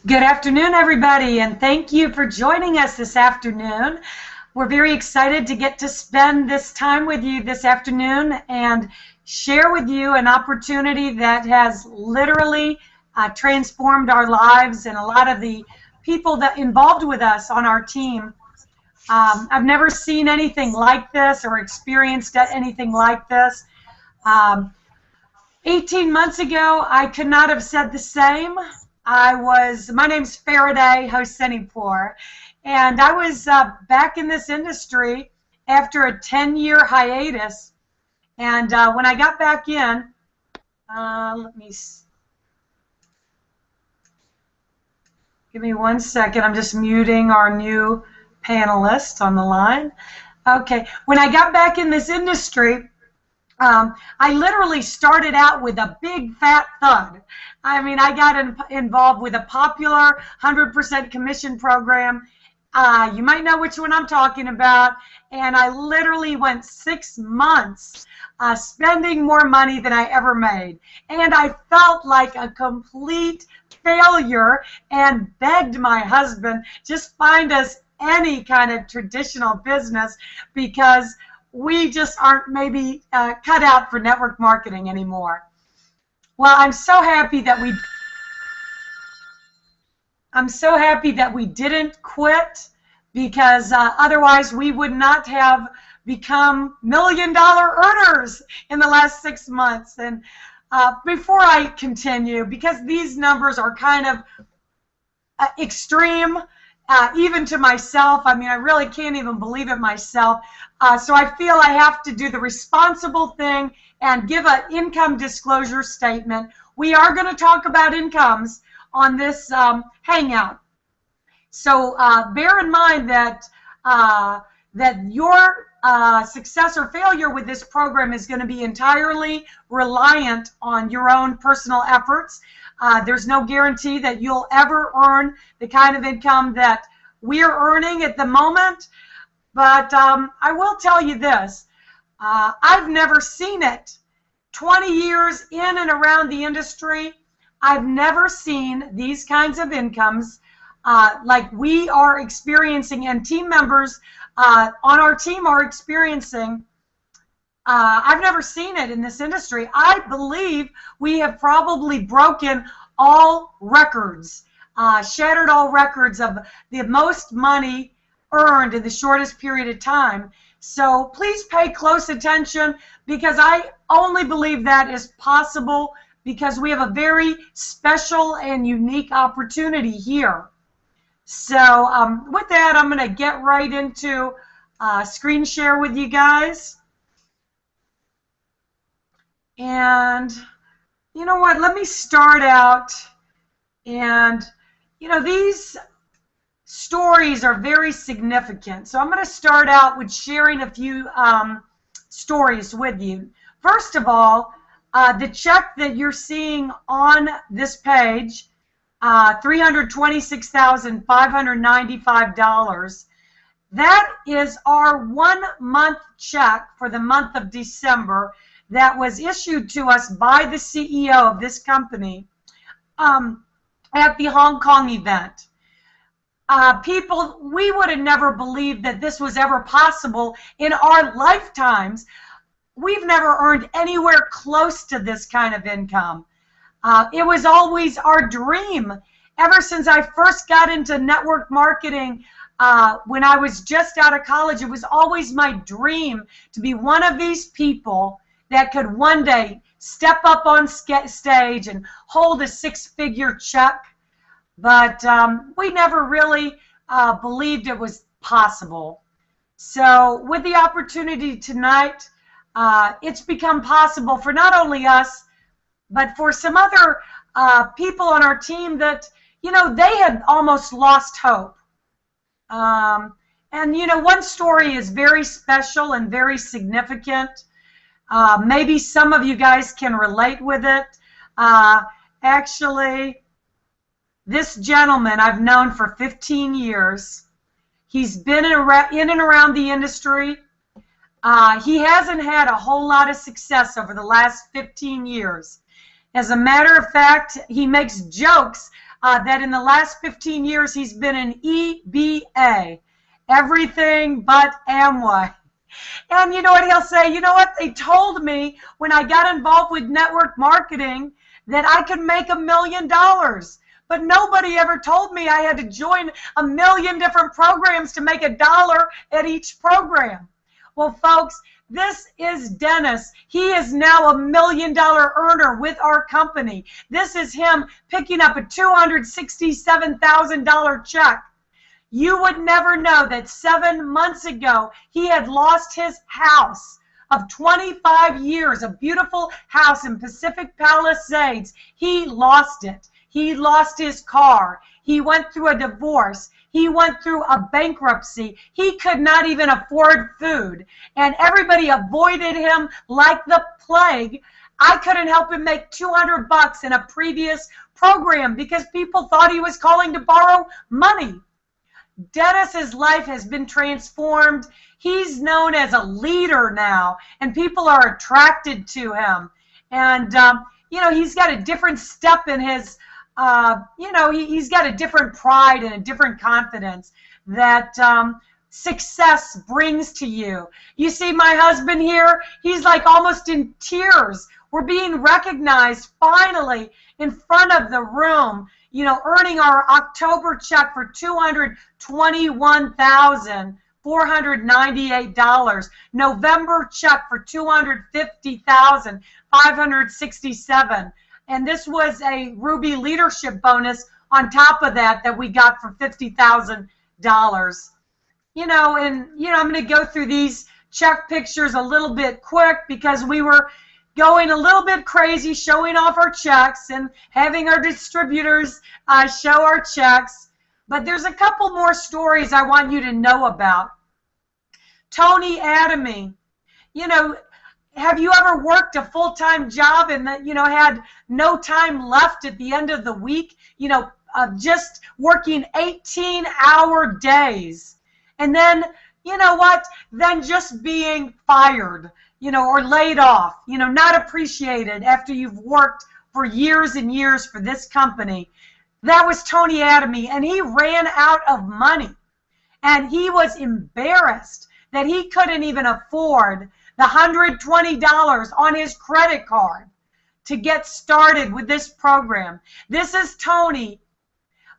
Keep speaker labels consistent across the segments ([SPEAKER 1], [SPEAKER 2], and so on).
[SPEAKER 1] Good afternoon, everybody, and thank you for joining us this afternoon. We're very excited to get to spend this time with you this afternoon and share with you an opportunity that has literally transformed our lives and a lot of the people that involved with us on our team. I've never seen anything like this or experienced anything like this. 18 months ago, I could not have said the same. My name's Faraday Hosenipur, and I was back in this industry after a 10-year hiatus. And when I got back in, give me 1 second. I'm just muting our new panelist on the line. Okay, when I got back in this industry, I literally started out with a big fat thud. I mean, I got involved with a popular 100% commission program. You might know which one I'm talking about. And I literally went 6 months spending more money than I ever made. And I felt like a complete failure and begged my husband, just find us any kind of traditional business because we just aren't maybe cut out for network marketing anymore. Well, I'm so happy that we didn't quit, because otherwise we would not have become million-dollar earners in the last 6 months. And before I continue, because these numbers are kind of extreme, even to myself. I mean, I really can't even believe it myself. So I feel I have to do the responsible thing and give an income disclosure statement. We are going to talk about incomes on this hangout. So bear in mind that your success or failure with this program is going to be entirely reliant on your own personal efforts. There's no guarantee that you'll ever earn the kind of income that we're earning at the moment. But I will tell you this. I've never seen it. 20 years in and around the industry, I've never seen these kinds of incomes like we are experiencing, and team members on our team are experiencing. I've never seen it in this industry. I believe we have probably broken all records, shattered all records of the most money earned in the shortest period of time. So please pay close attention, because I only believe that is possible because we have a very special and unique opportunity here. So with that, I'm going to get right into screen share with you guys. And you know what, let me start out. And you know, these stories are very significant. So I'm going to start out with sharing a few stories with you. First of all, the check that you're seeing on this page, $326,595, that is our 1 month check for the month of December that was issued to us by the CEO of this company at the Hong Kong event. People, we would have never believed that this was ever possible in our lifetimes. We've never earned anywhere close to this kind of income. It was always our dream. Ever since I first got into network marketing, when I was just out of college, it was always my dream to be one of these people that could one day step up on stage and hold a 6-figure check. But we never really believed it was possible. So with the opportunity tonight, it's become possible for not only us, but for some other people on our team that, you know, they had almost lost hope. And, you know, one story is very special and very significant. Maybe some of you guys can relate with it. Actually, this gentleman I've known for 15 years. He's been in and around the industry. He hasn't had a whole lot of success over the last 15 years. As a matter of fact, he makes jokes that in the last 15 years he's been an EBA, everything but Amway. And you know what he'll say? You know what? They told me when I got involved with network marketing that I could make $1 million. But nobody ever told me I had to join 1 million different programs to make $1 at each program. Well, folks, this is Dennis. He is now a $1 million earner with our company. This is him picking up a $267,000 check. You would never know that 7 months ago he had lost his house of 25 years, a beautiful house in Pacific Palisades. He lost it. He lost his car. He went through a divorce. He went through a bankruptcy. He could not even afford food. And everybody avoided him like the plague. I couldn't help him make $200 in a previous program because people thought he was calling to borrow money. Dennis's life has been transformed. He's known as a leader now, and people are attracted to him. And, you know, he's got a different step in his, you know, he's got a different pride and a different confidence that success brings to you. You see my husband here, he's like almost in tears. We're being recognized finally in front of the room, you know, earning our October check for $221,498, November check for $250,567, and this was a Ruby leadership bonus on top of that we got for $50,000. You know, and you know, I'm going to go through these check pictures a little bit quick because we were going a little bit crazy, showing off our checks and having our distributors show our checks. But there's a couple more stories I want you to know about. Tony Adamy, you know, have you ever worked a full-time job and that, you know, had no time left at the end of the week, you know, just working 18-hour days, and then, you know what, then just being fired, you know, or laid off, you know, not appreciated after you've worked for years and years for this company? That was Tony Adamy, and he ran out of money, and he was embarrassed that he couldn't even afford the $120 on his credit card to get started with this program. This is Tony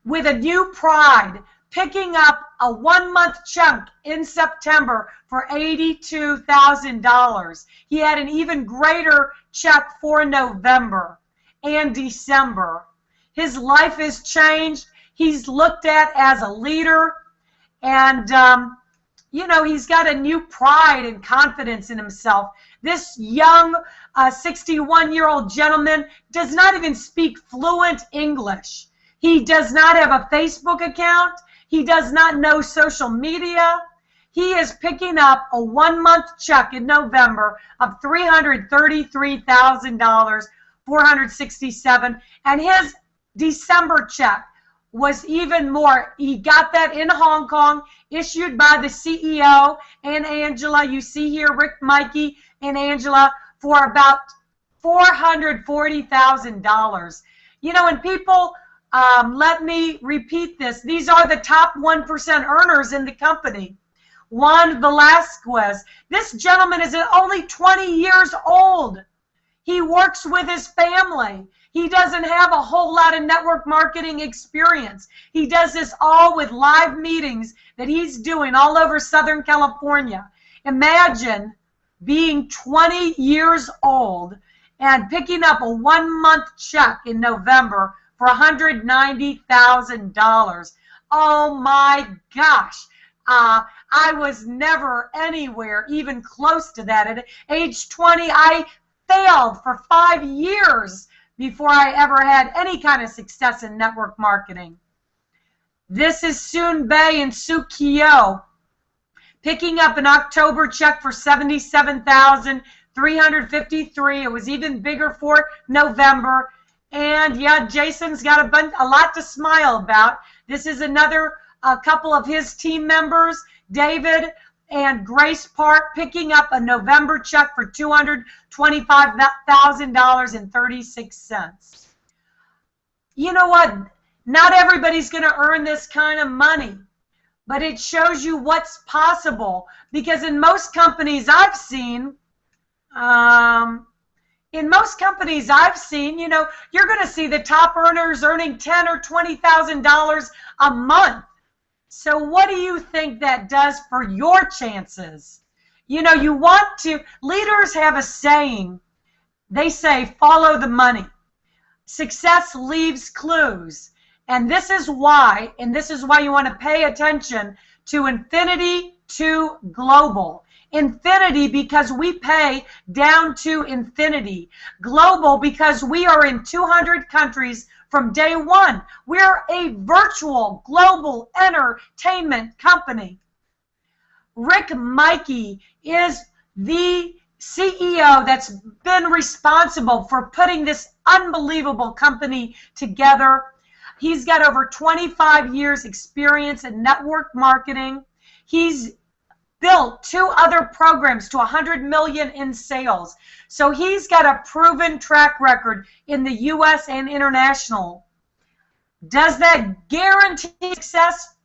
[SPEAKER 1] with a new pride, picking up a 1-month chunk in September for $82,000. He had an even greater check for November and December. His life is changed. He's looked at as a leader, and you know, he's got a new pride and confidence in himself. This young 61-year-old gentleman does not even speak fluent English. He does not have a Facebook account. He does not know social media. He is picking up a 1-month check in November of $333,467, and his December check was even more. He got that in Hong Kong, issued by the CEO and Angela. You see here Rick, Mikey, and Angela for about $440,000. You know, and people, let me repeat this. These are the top 1% earners in the company. Juan Velasquez. This gentleman is only 20 years old. He works with his family. He doesn't have a whole lot of network marketing experience. He does this all with live meetings that he's doing all over Southern California. Imagine being 20 years old and picking up a 1-month check in November for $190,000. Oh my gosh. I was never anywhere even close to that. At age 20, I failed for 5 years before I ever had any kind of success in network marketing. This is Soon Bay and Sukio picking up an October check for $77,353. It was even bigger for November. And yeah, Jason's got a lot to smile about. This is another couple of his team members. David and Grace Park picking up a November check for $225,000.36. You know what? Not everybody's going to earn this kind of money, but it shows you what's possible. Because in most companies I've seen, you know, you're going to see the top earners earning $10,000 or $20,000 a month. So what do you think that does for your chances? You know, leaders have a saying. They say, follow the money. Success leaves clues. And this is why you want to pay attention to infinity to global. Infinity because we pay down to infinity. Global because we are in 200 countries from day one. We're a virtual global entertainment company. Rick Mikey is the CEO that's been responsible for putting this unbelievable company together. He's got over 25 years experience in network marketing. He's built 2 other programs to 100 million in sales. So he's got a proven track record in the US and international. Does that guarantee success?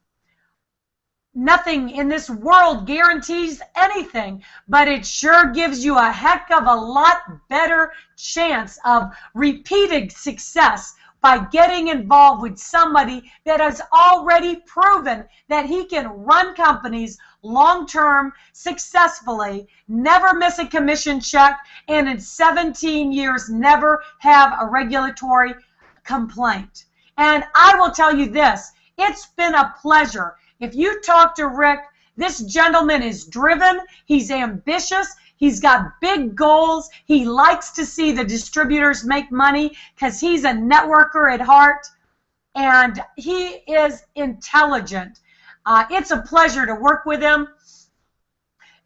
[SPEAKER 1] Nothing in this world guarantees anything, but it sure gives you a heck of a lot better chance of repeated success by getting involved with somebody that has already proven that he can run companies long-term, successfully, never miss a commission check, and in 17 years never have a regulatory complaint. And I will tell you this, it's been a pleasure. If you talk to Rick, this gentleman is driven, he's ambitious, he's got big goals, he likes to see the distributors make money because he's a networker at heart, and he is intelligent. It's a pleasure to work with him.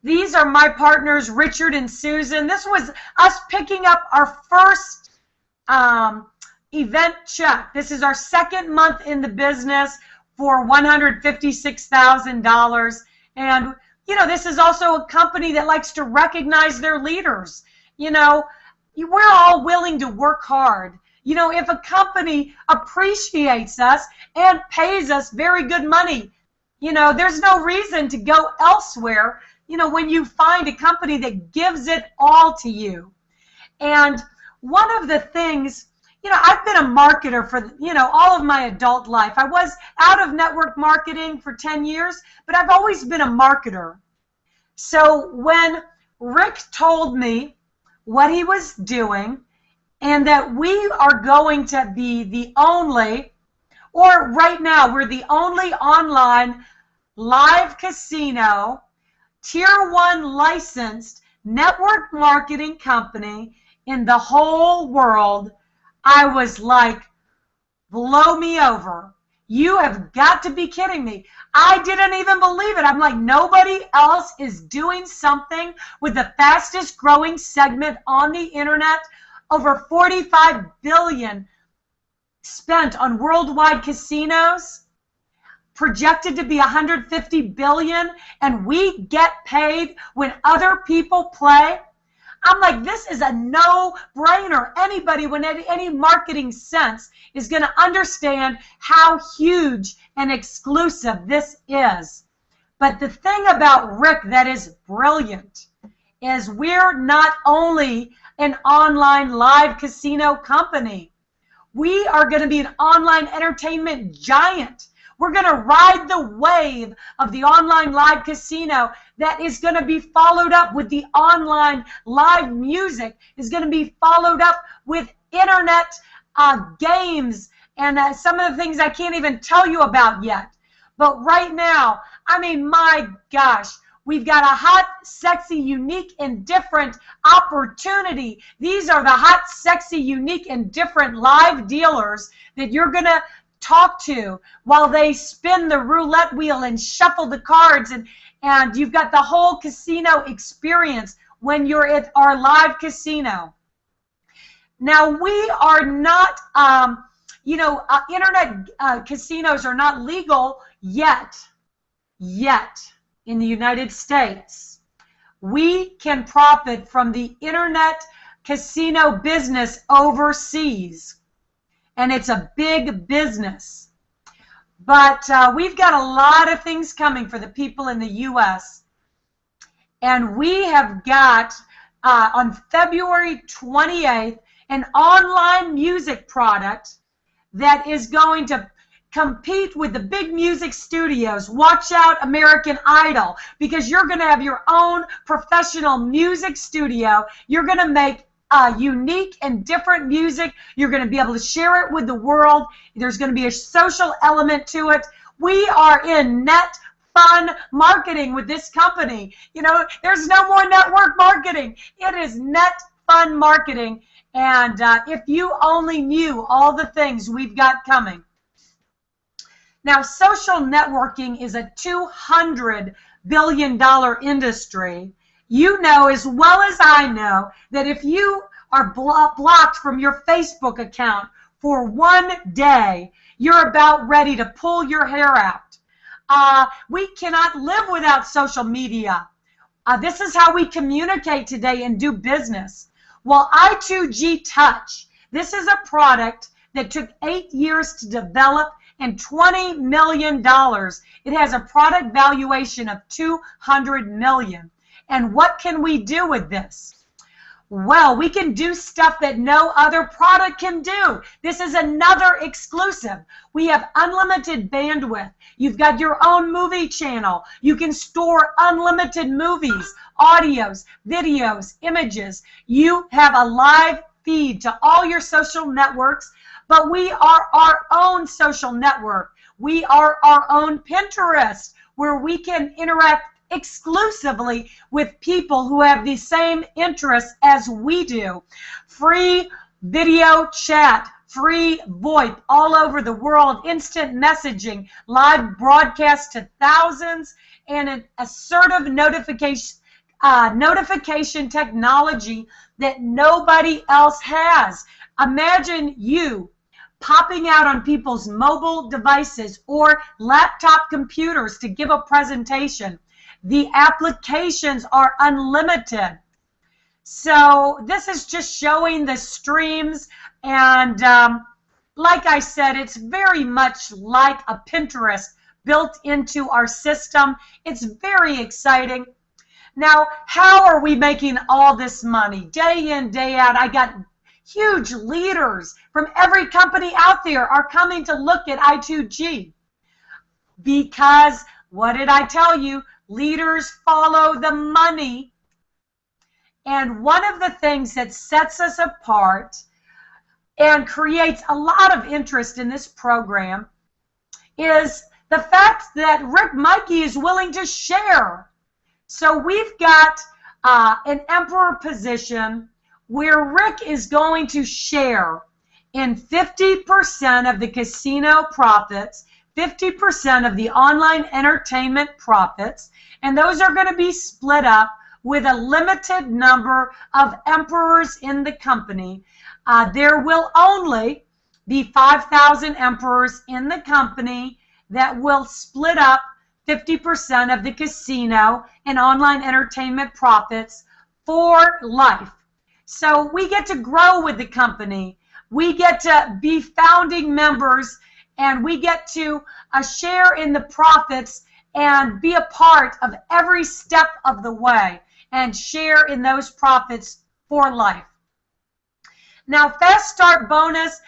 [SPEAKER 1] These are my partners, Richard and Susan. This was us picking up our first event check. This is our 2nd month in the business for $156,000. And, you know, this is also a company that likes to recognize their leaders. You know, we're all willing to work hard. You know, if a company appreciates us and pays us very good money, you know, there's no reason to go elsewhere, you know, when you find a company that gives it all to you. And one of the things, you know, I've been a marketer for, you know, all of my adult life. I was out of network marketing for 10 years, but I've always been a marketer. So when Rick told me what he was doing and that we are going to be the only, or right now we're the only online live casino, Tier 1 licensed network marketing company in the whole world, I was like, blow me over. You have got to be kidding me. I didn't even believe it. I'm like, nobody else is doing something with the fastest growing segment on the internet. Over 45 billion spent on worldwide casinos, projected to be 150 billion, and we get paid when other people play. I'm like, this is a no-brainer. Anybody with any marketing sense is going to understand how huge and exclusive this is. But the thing about Rick that is brilliant is we're not only an online live casino company. We are going to be an online entertainment giant. We're going to ride the wave of the online live casino that is going to be followed up with the online live music, is going to be followed up with internet games and some of the things I can't even tell you about yet. But right now, I mean, my gosh, we've got a hot, sexy, unique, and different opportunity. These are the hot, sexy, unique, and different live dealers that you're going to talk to while they spin the roulette wheel and shuffle the cards, and you've got the whole casino experience when you're at our live casino. Now, we are not, internet casinos are not legal yet. in the United States. We can profit from the internet casino business overseas, and it's a big business. But we've got a lot of things coming for the people in the U.S. And we have got, on February 28th, an online music product that is going to compete with the big music studios. Watch out, American Idol, because you're going to have your own professional music studio. You're going to make unique and different music. You're going to be able to share it with the world. There's going to be a social element to it. We are in net fun marketing with this company. You know, there's no more network marketing. It is net fun marketing. And if you only knew all the things we've got coming. Now, social networking is a $200 billion industry. You know as well as I know that if you are blocked from your Facebook account for one day, you're about ready to pull your hair out. We cannot live without social media. This is how we communicate today and do business. Well, I2G Touch, this is a product that took 8 years to develop and $20 million. It has a product valuation of $200 million. And what can we do with this? Well, we can do stuff that no other product can do. This is another exclusive. We have unlimited bandwidth. You've got your own movie channel. You can store unlimited movies, audios, videos, images. You have a live feed to all your social networks, but we are our own social network. We are our own Pinterest, where we can interact exclusively with people who have the same interests as we do. Free video chat, free VoIP all over the world, instant messaging, live broadcast to thousands, and an assertive notification technology that nobody else has. Imagine you popping out on people's mobile devices or laptop computers to give a presentation. The applications are unlimited. So this is just showing the streams, and like I said, it's very much like a Pinterest built into our system. It's very exciting. Now, how are we making all this money? Day in, day out, I got huge leaders from every company out there are coming to look at I2G. Because, what did I tell you? Leaders follow the money. And one of the things that sets us apart and creates a lot of interest in this program is the fact that Rick Mikey is willing to share. So we've got an emperor position where Rick is going to share in 50% of the casino profits, 50% of the online entertainment profits, and those are going to be split up with a limited number of emperors in the company. There will only be 5,000 emperors in the company that will split up 50% of the casino and online entertainment profits for life. So we get to grow with the company. We get to be founding members, and we get to share in the profits and be a part of every step of the way and share in those profits for life. Now, Fast Start Bonus,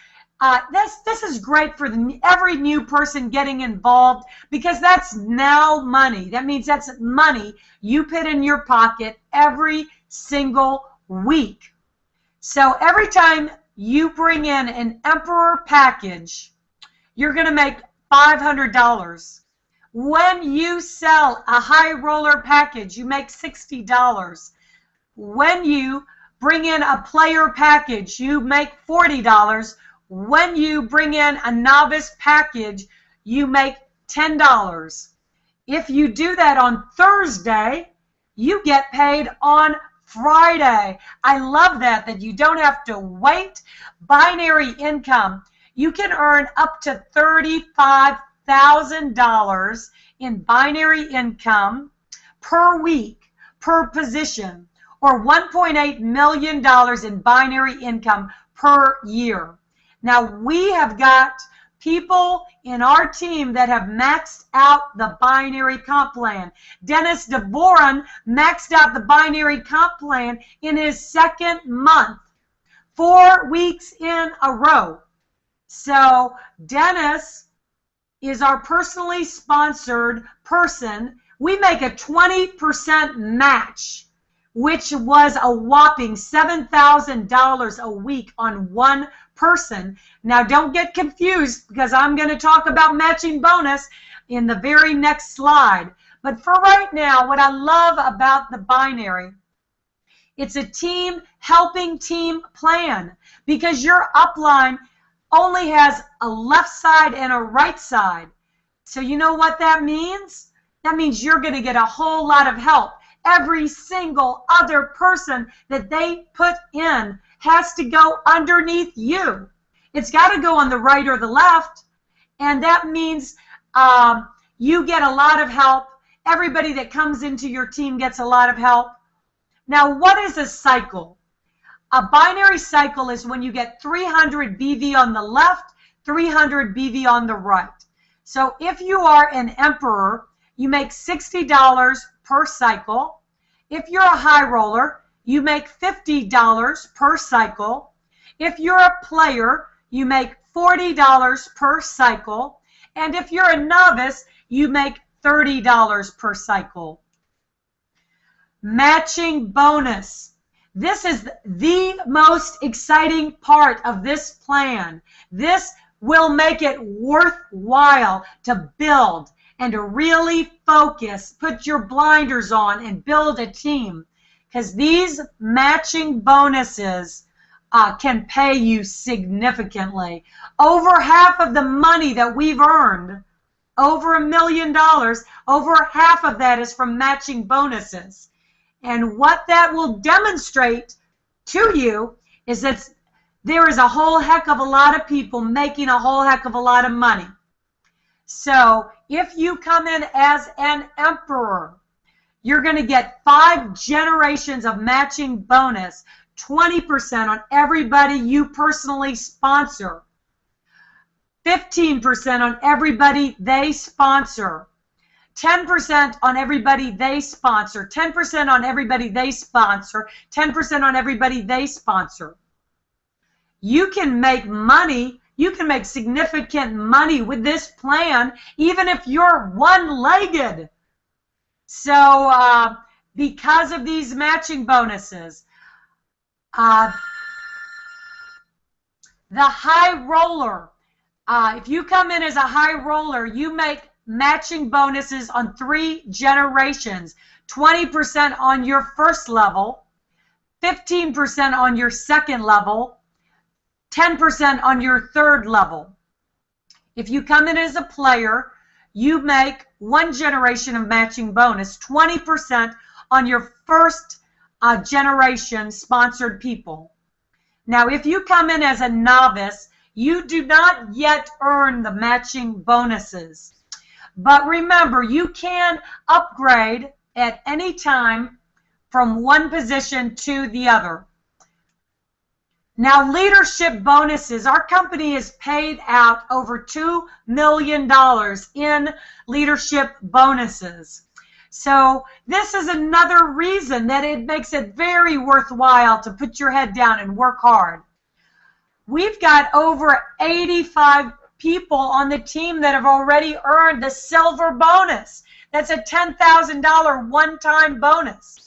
[SPEAKER 1] this is great for every new person getting involved, because that's now money. That means that's money you put in your pocket every single week. So every time you bring in an Emperor package, you're going to make $500. When you sell a high roller package, you make $60. When you bring in a player package, you make $40. When you bring in a novice package, you make $10. If you do that on Thursday, you get paid on Friday. I love that you don't have to wait. Binary income. You can earn up to $35,000 in binary income. per week per position, or $1.8 million in binary income per year. Now, we have got people in our team that have maxed out the binary comp plan. Dennis DeVoren maxed out the binary comp plan in his second month, 4 weeks in a row. So Dennis is our personally sponsored person. We make a 20% match, which was a whopping $7,000 a week on one person. Now, don't get confused, because I'm going to talk about matching bonus in the very next slide. But for right now, what I love about the binary, it's a team helping team plan, because your upline only has a left side and a right side. So you know what that means? That means you're going to get a whole lot of help. Every single other person that they put in has to go underneath you. It's got to go on the right or the left, and that means you get a lot of help. Everybody that comes into your team gets a lot of help. Now, what is a cycle? A binary cycle is when you get 300 BV on the left, 300 BV on the right. So if you are an emperor, you make $60 per cycle. If you're a high roller, you make $50 per cycle. If you're a player, you make $40 per cycle. And if you're a novice, you make $30 per cycle. Matching bonus. This is the most exciting part of this plan. This will make it worthwhile to build and to really focus, put your blinders on, and build a team. Because these matching bonuses can pay you significantly. Over half of the money that we've earned, over $1 million, over half of that is from matching bonuses. And what that will demonstrate to you is that there is a whole heck of a lot of people making a whole heck of a lot of money. So if you come in as an emperor, you're going to get 5 generations of matching bonus, 20% on everybody you personally sponsor, 15% on everybody they sponsor, 10% on everybody they sponsor, 10% on everybody they sponsor, 10% on everybody they sponsor. You can make money. You can make significant money with this plan, even if you're one-legged. So because of these matching bonuses, the high roller, if you come in as a high roller, you make matching bonuses on 3 generations, 20% on your first level, 15% on your second level, 10% on your third level. If you come in as a player, you make 1 generation of matching bonus, 20% on your first generation sponsored people. Now, if you come in as a novice, you do not yet earn the matching bonuses. But remember, you can upgrade at any time from one position to the other. Now, leadership bonuses. Our company has paid out over $2 million in leadership bonuses. So this is another reason that it makes it very worthwhile to put your head down and work hard. We've got over 85 people on the team that have already earned the silver bonus. That's a $10,000 one-time bonus.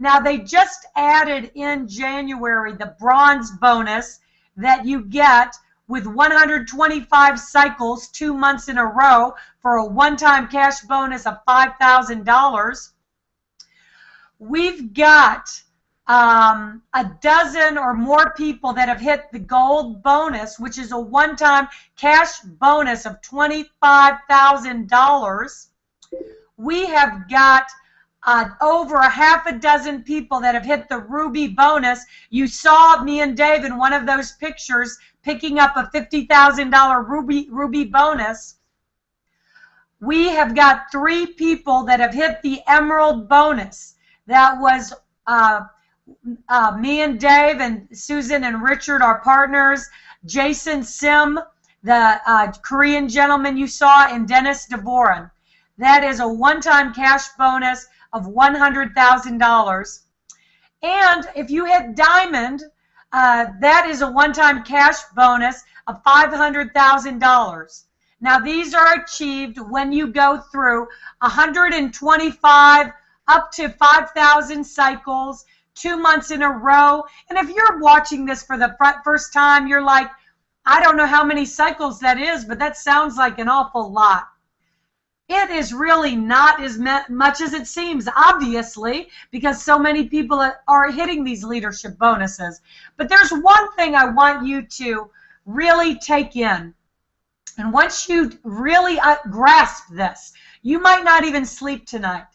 [SPEAKER 1] Now, they just added in January the bronze bonus that you get with 125 cycles 2 months in a row for a one-time cash bonus of $5,000. We've got a dozen or more people that have hit the gold bonus, which is a one-time cash bonus of $25,000. We have got over a half a dozen people that have hit the ruby bonus. You saw me and Dave in one of those pictures picking up a $50,000 ruby bonus. We have got 3 people that have hit the Emerald bonus. That was me and Dave and Susan and Richard, our partners, Jason Sim, the Korean gentleman you saw, and Dennis Dvorin. That is a one-time cash bonus of $100,000. And if you hit Diamond, that is a one-time cash bonus of $500,000. Now, these are achieved when you go through 125 up to 5,000 cycles, 2 months in a row. And if you're watching this for the first time, you're like, I don't know how many cycles that is, but that sounds like an awful lot. It is really not as much as it seems, obviously, because so many people are hitting these leadership bonuses. But there's one thing I want you to really take in. And once you really grasp this, you might not even sleep tonight,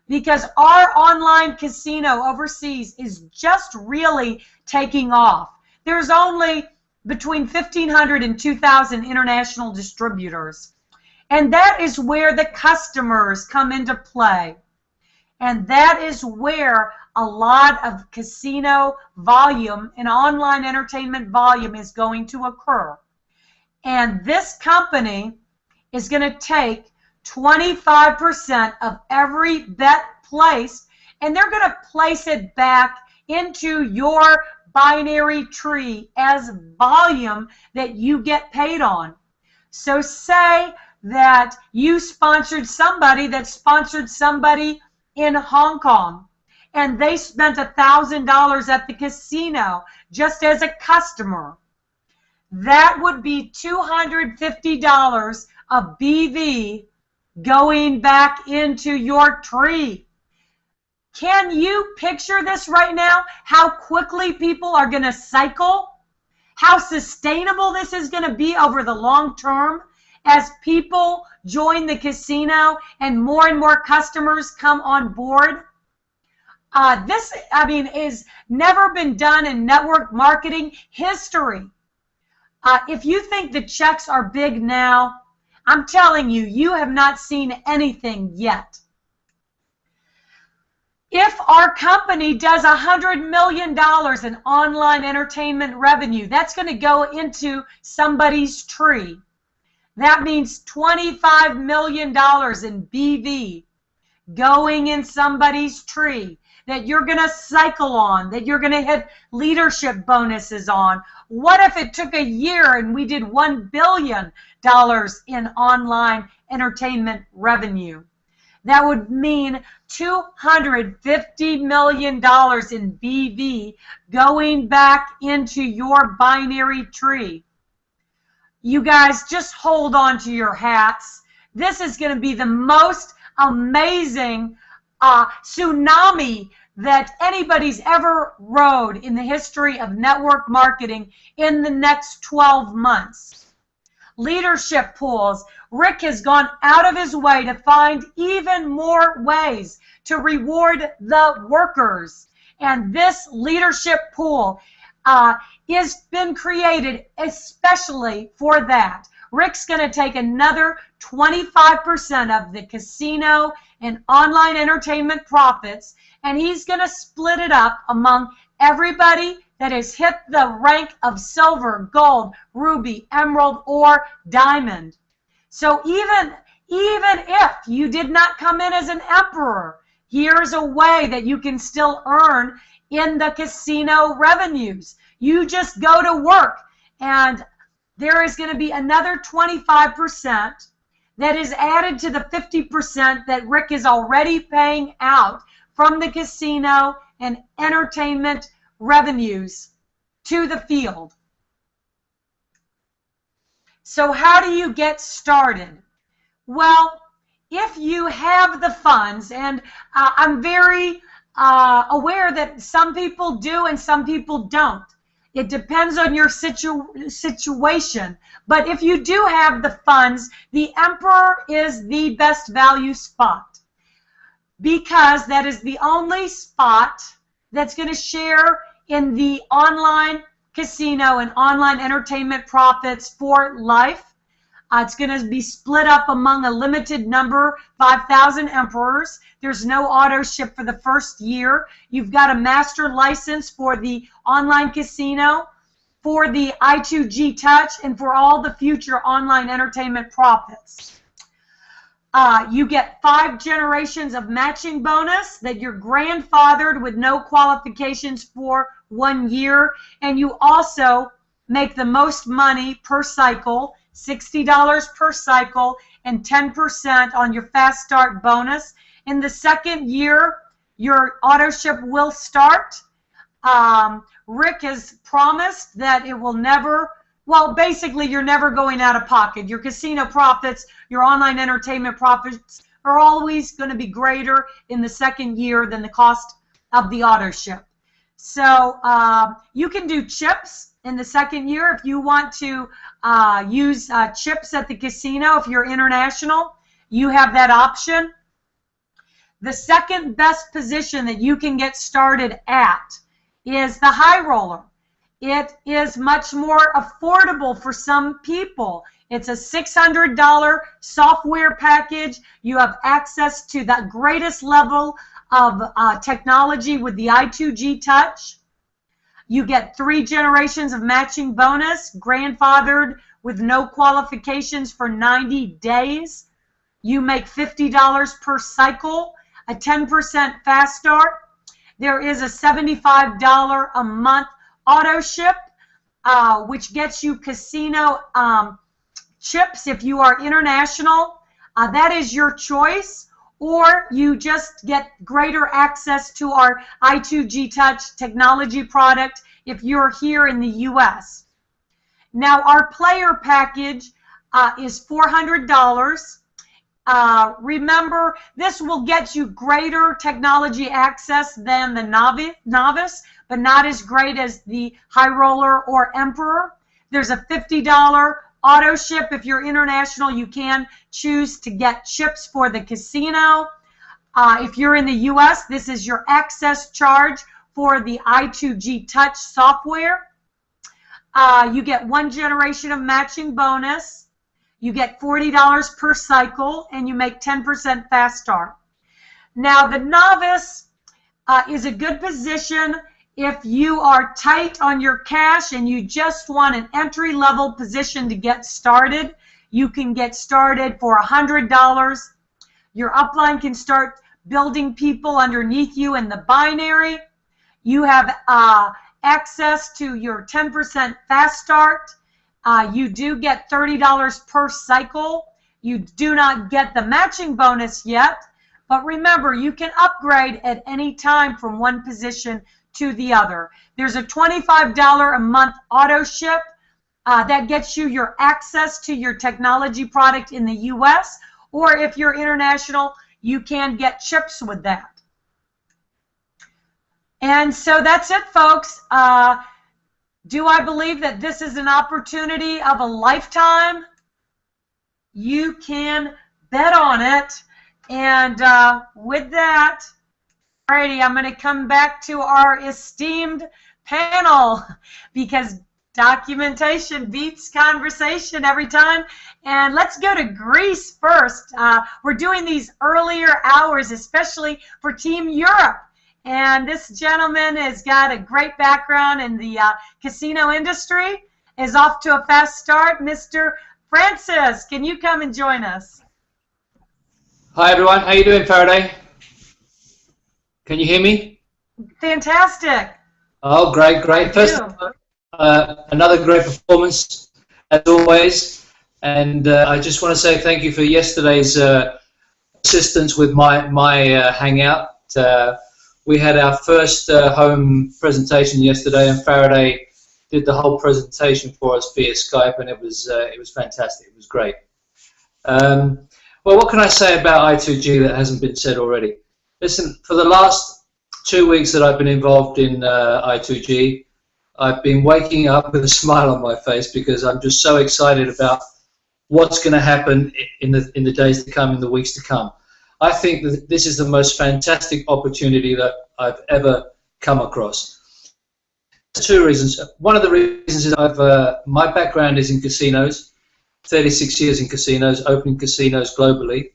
[SPEAKER 1] because our online casino overseas is just really taking off. There's only between 1,500 and 2,000 international distributors. And that is where the customers come into play. And that is where a lot of casino volume and online entertainment volume is going to occur. And this company is going to take 25% of every bet placed, and they're going to place it back into your binary tree as volume that you get paid on. So say that you sponsored somebody that sponsored somebody in Hong Kong, and they spent $1,000 at the casino just as a customer. That would be $250 of BV going back into your tree. Can you picture this right now? How quickly people are going to cycle? How sustainable this is going to be over the long term as people join the casino and more customers come on board? This, is never been done in network marketing history. If you think the checks are big now, I'm telling you, you have not seen anything yet. If our company does $100 million in online entertainment revenue, that's going to go into somebody's tree. That means $25 million in BV going in somebody's tree that you're going to cycle on, that you're going to hit leadership bonuses on. What if it took a year and we did $1 billion in online entertainment revenue? That would mean $250 million in BV going back into your binary tree. You guys, just hold on to your hats. This is going to be the most amazing tsunami that anybody's ever rode in the history of network marketing in the next 12 months. Leadership pools. Rick has gone out of his way to find even more ways to reward the workers. And this leadership pool has been created especially for that. Rick's going to take another 25% of the casino and online entertainment profits, and he's going to split it up among everybody that has hit the rank of silver, gold, ruby, emerald, or diamond. So even if you did not come in as an emperor, here's a way that you can still earn in the casino revenues. You just go to work, and there is going to be another 25% that is added to the 50% that Rick is already paying out from the casino and entertainment revenues to the field. So how do you get started? Well, if you have the funds, and I'm very aware that some people do and some people don't. It depends on your situation. But if you do have the funds, the Emperor is the best value spot, because that is the only spot that's going to share in the online casino and online entertainment profits for life. It's going to be split up among a limited number, 5,000 emperors. There's no auto ship for the first year. You've got a master license for the online casino, for the I2G Touch, and for all the future online entertainment profits. You get 5 generations of matching bonus that you're grandfathered with no qualifications for 1 year, and you also make the most money per cycle, $60 per cycle, and 10% on your fast start bonus. In the second year, your auto ship will start. Rick has promised that it will never, well, basically you're never going out of pocket. Your casino profits, your online entertainment profits are always going to be greater in the second year than the cost of the auto ship. So you can do chips in the second year if you want to use chips at the casino. If you're international, you have that option. The second best position that you can get started at is the high roller. It is much more affordable for some people. It's a $600 software package. You have access to the greatest level of technology with the I2G Touch. You get 3 generations of matching bonus, grandfathered with no qualifications for 90 days. You make $50 per cycle, a 10% fast start. There is a $75 a month auto ship, which gets you casino chips if you are international. That is your choice. Or you just get greater access to our I2G Touch technology product if you're here in the US. Now, our player package is $400. Remember, this will get you greater technology access than the novice, but not as great as the high roller or emperor. There's a $50 auto ship. If you're international, you can choose to get chips for the casino. If you're in the US, this is your access charge for the I2G Touch software. You get 1 generation of matching bonus. You get $40 per cycle, and you make 10% fast start. Now, the novice is a good position if you are tight on your cash and you just want an entry-level position to get started. You can get started for $100. Your upline can start building people underneath you in the binary. You have access to your 10% fast start. You do get $30 per cycle. You do not get the matching bonus yet, but remember, you can upgrade at any time from one position to the other. There's a $25 a month auto ship that gets you your access to your technology product in the US, or if you're international, you can get chips with that. And so that's it, folks. Do I believe that this is an opportunity of a lifetime? You can bet on it. And with that, alrighty, I'm going to come back to our esteemed panel because documentation beats conversation every time. And let's go to Greece first. We're doing these earlier hours, especially for Team Europe. And this gentleman has got a great background in the casino industry, is off to a fast start. Mr. Francis, can you come and join us?
[SPEAKER 2] Hi, everyone. How you doing, Faraday? Can you hear me?
[SPEAKER 1] Fantastic.
[SPEAKER 2] Oh, great, great. First, another great performance, as always. And I just want to say thank you for yesterday's assistance with my hangout. We had our first home presentation yesterday, and Faraday did the whole presentation for us via Skype, and it was fantastic. It was great. Well, what can I say about I2G that hasn't been said already? Listen, for the last 2 weeks that I've been involved in I2G, I've been waking up with a smile on my face because I'm just so excited about what's going to happen in the days to come, in the weeks to come. I think that this is the most fantastic opportunity that I've ever come across. 2 reasons. One of the reasons is my background is in casinos. 36 years in casinos, opening casinos globally.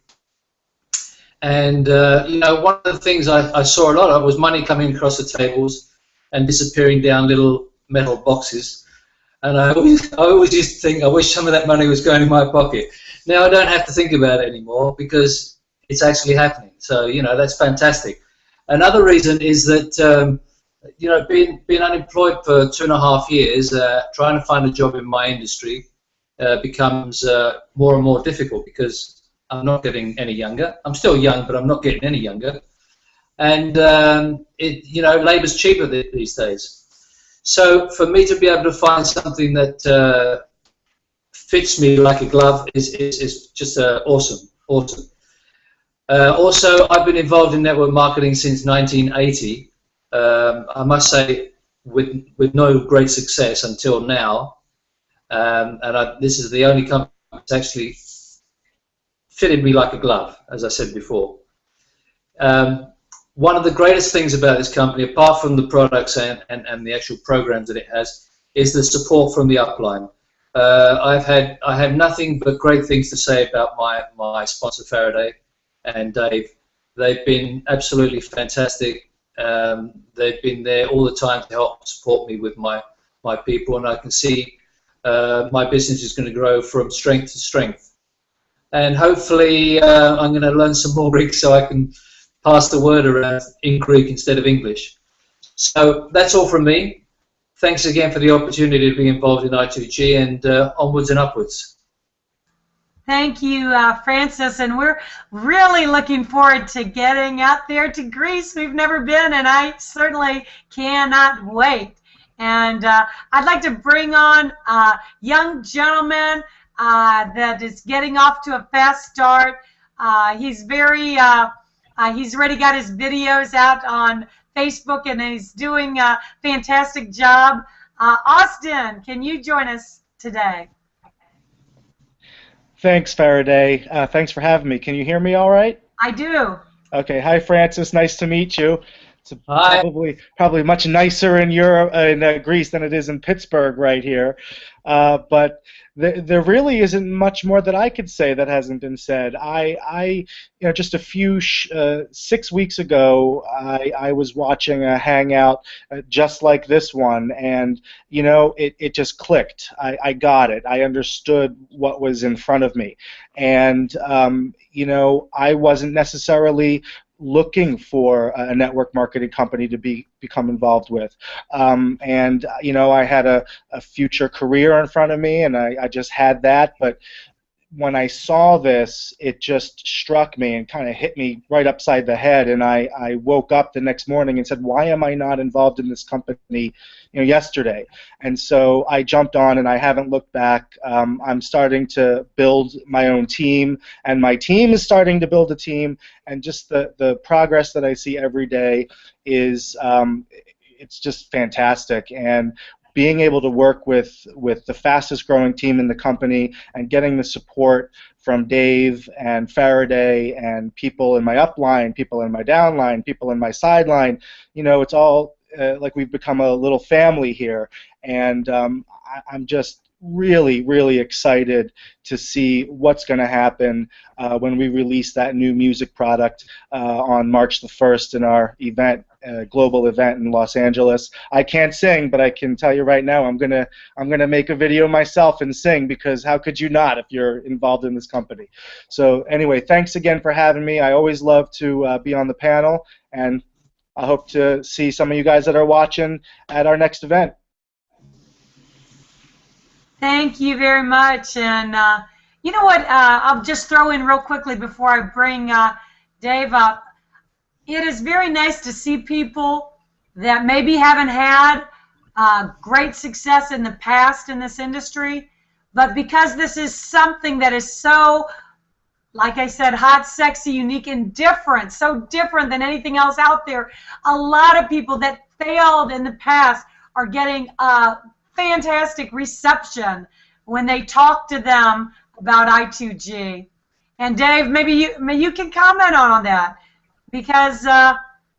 [SPEAKER 2] And, you know, one of the things I saw a lot of was money coming across the tables and disappearing down little metal boxes. And I always used to think, I wish some of that money was going in my pocket. Now I don't have to think about it anymore because it's actually happening. So, you know, that's fantastic. Another reason is that, you know, being unemployed for 2.5 years, trying to find a job in my industry becomes more and more difficult because I'm not getting any younger. I'm still young, but I'm not getting any younger. And, you know, labor's cheaper these days. So for me to be able to find something that fits me like a glove is just awesome, awesome. Also, I've been involved in network marketing since 1980. I must say, with no great success until now. This is the only company that's actually fitted me like a glove, as I said before. One of the greatest things about this company, apart from the products and the actual programs that it has, is the support from the upline. I have nothing but great things to say about my sponsor Faraday and Dave. They've been absolutely fantastic. They've been there all the time to help support me with my people, and I can see my business is going to grow from strength to strength. And hopefully I'm going to learn some more Greek so I can pass the word around in Greek instead of English. So that's all from me. Thanks again for the opportunity to be involved in I2G, and onwards and upwards.
[SPEAKER 1] Thank you, Francis, and we're really looking forward to getting out there to Greece. We've never been, and I certainly cannot wait. And I'd like to bring on a young gentleman that is getting off to a fast start. He's already got his videos out on Facebook, and he's doing a fantastic job. Austin, can you join us today?
[SPEAKER 3] Thanks, Faraday. Thanks for having me. Can you hear me all right?
[SPEAKER 1] I do.
[SPEAKER 3] Okay. Hi, Francis. Nice to meet you. It's
[SPEAKER 2] Hi.
[SPEAKER 3] probably much nicer in Europe, in Greece, than it is in Pittsburgh right here. But there really isn't much more that I could say that hasn't been said. You know, just a few 6 weeks ago, I was watching a hangout just like this one, and you know, it just clicked. I got it. I understood what was in front of me, and you know, I wasn't necessarily looking for a network marketing company to become involved with, and you know, I had a future career in front of me, and I just had that. But when I saw this, it just struck me and kind of hit me right upside the head, and I woke up the next morning and said, why am I not involved in this company, you know, yesterday? And so I jumped on, and I haven't looked back. I'm starting to build my own team, and my team is starting to build a team, and just the progress that I see every day is it's just fantastic. And being able to work with the fastest growing team in the company and getting the support from Dave and Faraday and people in my upline, people in my downline, people in my sideline, you know, it's all like we've become a little family here. And I'm just really excited to see what's going to happen when we release that new music product on March the 1st in our event, global event in Los Angeles. I can't sing, but I can tell you right now, I'm gonna make a video myself and sing, because how could you not if you're involved in this company? So anyway, thanks again for having me. I always love to be on the panel, and I hope to see some of you guys that are watching at our next event.
[SPEAKER 1] Thank you very much. And you know what? I'll just throw in real quickly before I bring Dave up. It is very nice to see people that maybe haven't had great success in the past in this industry, but because this is something that is so, like I said, hot, sexy, unique, and different, so different than anything else out there, a lot of people that failed in the past are getting fantastic reception when they talk to them about I2G. And Dave, maybe you can comment on that, because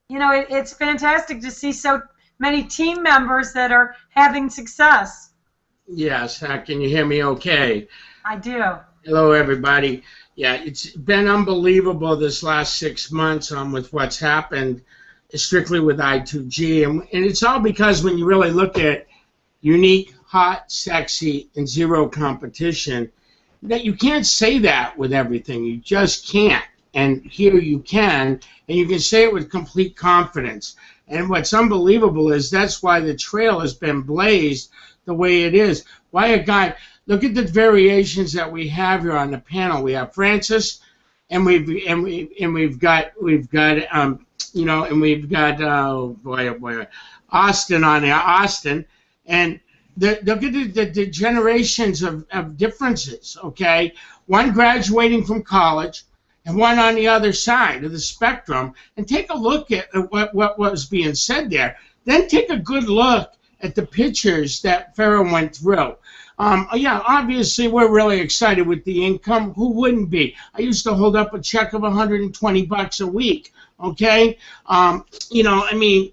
[SPEAKER 1] you know, it's fantastic to see so many team members that are having success.
[SPEAKER 4] Yes. Can you hear me okay?
[SPEAKER 1] I do.
[SPEAKER 4] Hello, everybody. Yeah, it's been unbelievable this last 6 months with what's happened strictly with I2G. And it's all because when you really look at unique, hot, sexy, and zero competition, that you can't say that with everything. You just can't. And here you can, and you can say it with complete confidence. And what's unbelievable is that's why the trail has been blazed the way it is. Why a guy, look at the variations that we have here on the panel. We have Francis, and we've got Austin on there, Austin, and look at the generations of differences, okay? One graduating from college and one on the other side of the spectrum, and take a look at what was being said there. Then take a good look at the pictures that Farrah went through. Yeah, obviously we're really excited with the income. Who wouldn't be? I used to hold up a check of $120 a week, okay? I mean,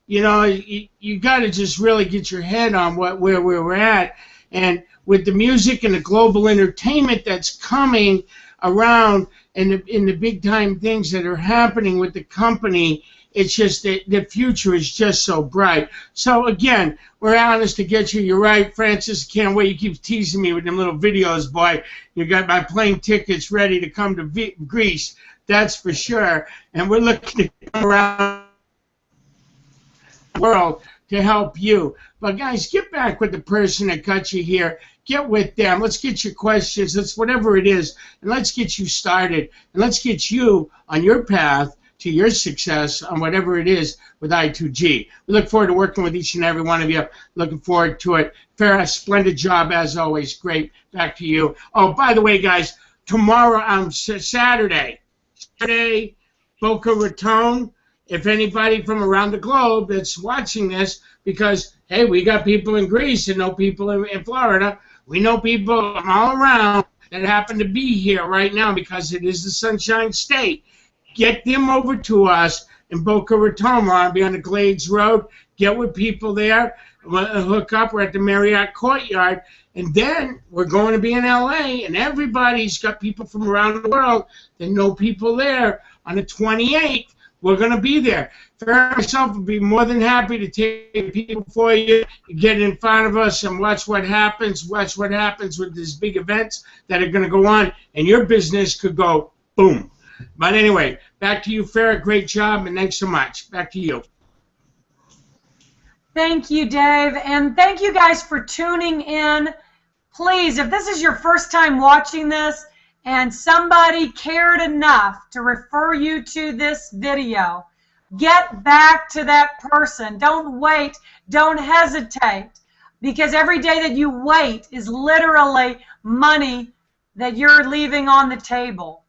[SPEAKER 4] you got to just really get your head on where we're at. And with the music and the global entertainment that's coming around and the big time things that are happening with the company, it's just that the future is just so bright. So again, we're honest to get you. You're right, Francis. Can't wait. You keep teasing me with them little videos, boy. You got my plane tickets ready to come to Greece. That's for sure. And we're looking to come around the world to help you. But guys, get back with the person that got you here. Get with them. Let's get your questions. Let's whatever it is, and let's get you started. And let's get you on your path to your success on whatever it is with I2G. We look forward to working with each and every one of you. Looking forward to it. Farrah, splendid job as always. Great. Back to you. Oh, by the way, guys, tomorrow, Saturday, Boca Raton. If anybody from around the globe that's watching this, because, hey, we got people in Greece and know people in Florida. We know people all around that happen to be here right now because it is the Sunshine State. Get them over to us in Boca Raton. We're on the Glades Road. Get with people there. Hook up. We're at the Marriott Courtyard. And then we're going to be in L.A., and everybody's got people from around the world that know people there. On the 28th, we're going to be there. Farrah myself will be more than happy to take people for you, get in front of us, and watch what happens with these big events that are going to go on, and your business could go boom. But anyway, back to you, Farrah. Great job, and thanks so much. Back to you.
[SPEAKER 1] Thank you, Dave, and thank you guys for tuning in. Please, if this is your first time watching this and somebody cared enough to refer you to this video, get back to that person. Don't wait. Don't hesitate, because every day that you wait is literally money that you're leaving on the table.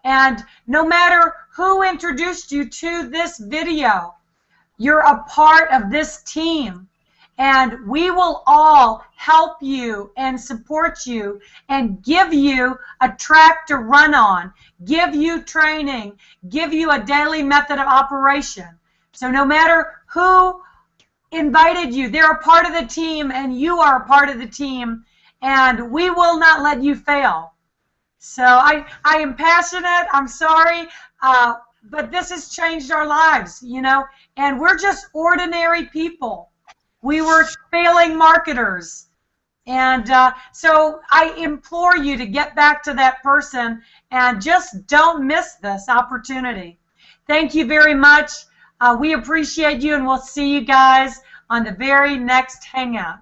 [SPEAKER 1] And no matter who introduced you to this video, you're a part of this team. And we will all help you and support you and give you a track to run on, give you training, give you a daily method of operation. So no matter who invited you, they're a part of the team and you are a part of the team, and we will not let you fail. So I am passionate. I'm sorry, but this has changed our lives, and we're just ordinary people. We were failing marketers. And so I implore you to get back to that person and just don't miss this opportunity. Thank you very much. We appreciate you, and we'll see you guys on the very next Hangout.